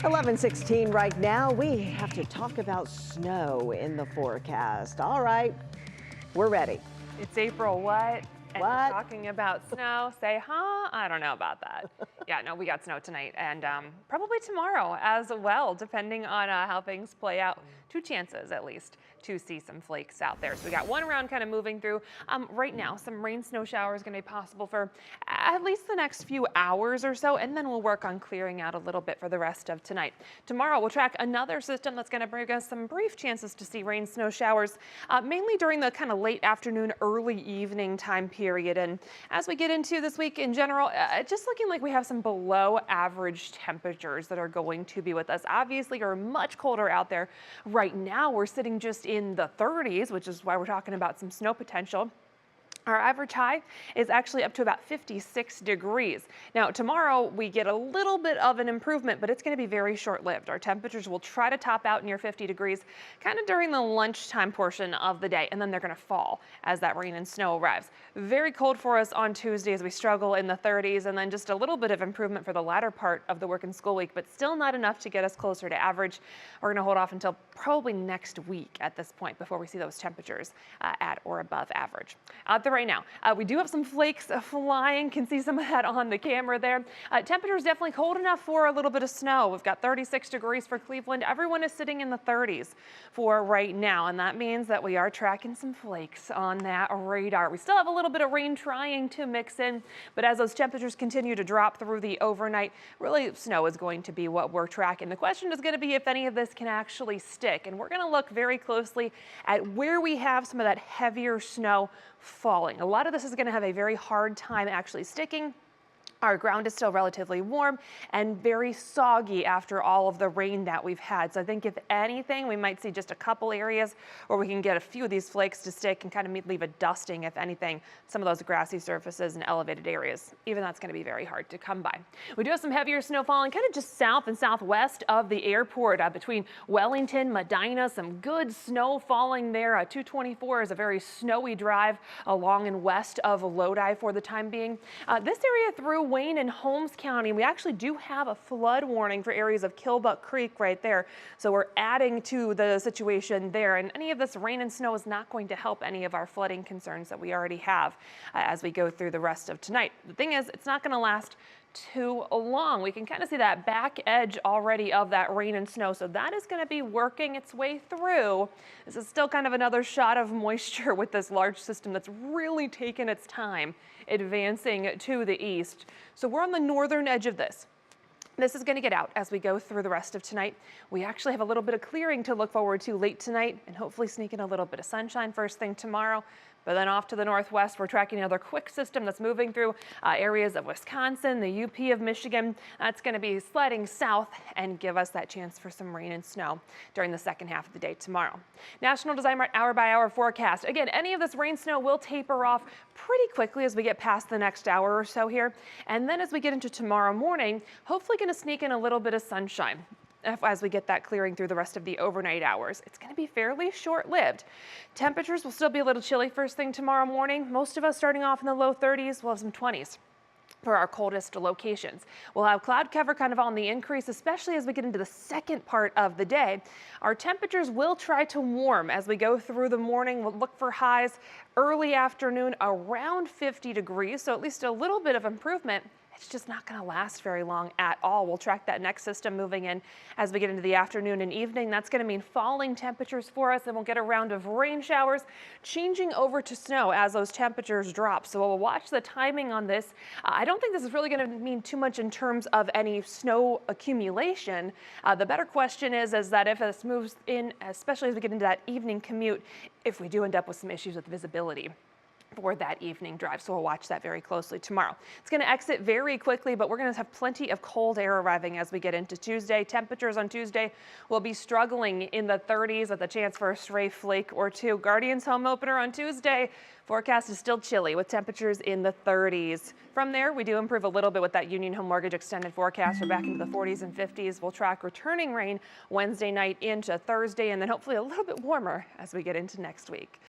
11:16 right now. We have to talk about snow in the forecast. All right, we're ready. It's April what? And you're What? talking about snow. Say, huh? I don't know about that. Yeah, no, we got snow tonight and probably tomorrow as well, depending on how things play out. Two chances at least to see some flakes out there. So we got one round kind of moving through. Right now, some rain snow showers going to be possible for at least the next few hours or so, and then we'll work on clearing out a little bit for the rest of tonight. Tomorrow, we'll track another system that's going to bring us some brief chances to see rain snow showers, mainly during the kind of late afternoon, early evening time period. And as we get into this week in general, just looking like we have some below average temperatures that are going to be with us. Obviously, are much colder out there. Right now, we're sitting just in the 30s, which is why we're talking about some snow potential. Our average high is actually up to about 56 degrees. Now, tomorrow we get a little bit of an improvement, but it's going to be very short-lived. Our temperatures will try to top out near 50 degrees kind of during the lunchtime portion of the day, and then they're going to fall as that rain and snow arrives. Very cold for us on Tuesday as we struggle in the 30s, and then just a little bit of improvement for the latter part of the work and school week, but still not enough to get us closer to average. We're going to hold off until probably next week at this point before we see those temperatures at or above average. Out there right now, we do have some flakes flying. Can see some of that on the camera there. Temperatures definitely cold enough for a little bit of snow. We've got 36 degrees for Cleveland. Everyone is sitting in the 30s for right now, and that means that we are tracking some flakes on that radar. We still have a little bit of rain trying to mix in, but as those temperatures continue to drop through the overnight, really snow is going to be what we're tracking. The question is going to be if any of this can actually stick, and we're going to look very closely at where we have some of that heavier snow falling. A lot of this is going to have a very hard time actually sticking. Our ground is still relatively warm and very soggy after all of the rain that we've had. So I think if anything, we might see just a couple areas where we can get a few of these flakes to stick and kind of leave a dusting, if anything, some of those grassy surfaces and elevated areas. Even that's going to be very hard to come by. We do have some heavier snow falling kind of just south and southwest of the airport between Wellington, Medina, some good snow falling there. 224 is a very snowy drive along and west of Lodi for the time being. This area through Wayne and Holmes County, we actually do have a flood warning for areas of Killbuck Creek right there. So we're adding to the situation there, and any of this rain and snow is not going to help any of our flooding concerns that we already have as we go through the rest of tonight. The thing is, it's not going to last too long. We can kind of see that back edge already of that rain and snow. So that is going to be working its way through. This is still kind of another shot of moisture with this large system that's really taken its time advancing to the east. So we're on the northern edge of this. This is going to get out as we go through the rest of tonight. We actually have a little bit of clearing to look forward to late tonight and hopefully sneak in a little bit of sunshine first thing tomorrow. But then off to the northwest, we're tracking another quick system that's moving through areas of Wisconsin, the UP of Michigan. That's going to be sliding south and give us that chance for some rain and snow during the second half of the day tomorrow. National Design hour-by-hour forecast. Again, any of this rain snow will taper off pretty quickly as we get past the next hour or so here. And then as we get into tomorrow morning, hopefully going to sneak in a little bit of sunshine as we get that clearing through the rest of the overnight hours. It's going to be fairly short-lived. Temperatures will still be a little chilly first thing tomorrow morning. Most of us starting off in the low 30s. We'll have some 20s for our coldest locations. We'll have cloud cover kind of on the increase, especially as we get into the second part of the day. Our temperatures will try to warm as we go through the morning. We'll look for highs early afternoon around 50 degrees, so at least a little bit of improvement. It's just not going to last very long at all. We'll track that next system moving in as we get into the afternoon and evening. That's going to mean falling temperatures for us, and we'll get a round of rain showers changing over to snow as those temperatures drop. So we'll watch the timing on this. I don't think this is really going to mean too much in terms of any snow accumulation. The better question is that if this moves in, especially as we get into that evening commute, if we do end up with some issues with visibility for that evening drive. So we'll watch that very closely tomorrow. It's going to exit very quickly, but we're going to have plenty of cold air arriving as we get into Tuesday. Temperatures on Tuesday will be struggling in the 30s with a chance for a stray flake or two. Guardians home opener on Tuesday. Forecast is still chilly with temperatures in the 30s. From there, we do improve a little bit with that Union Home Mortgage extended forecast. We're back into the 40s and 50s. We'll track returning rain Wednesday night into Thursday, and then hopefully a little bit warmer as we get into next week.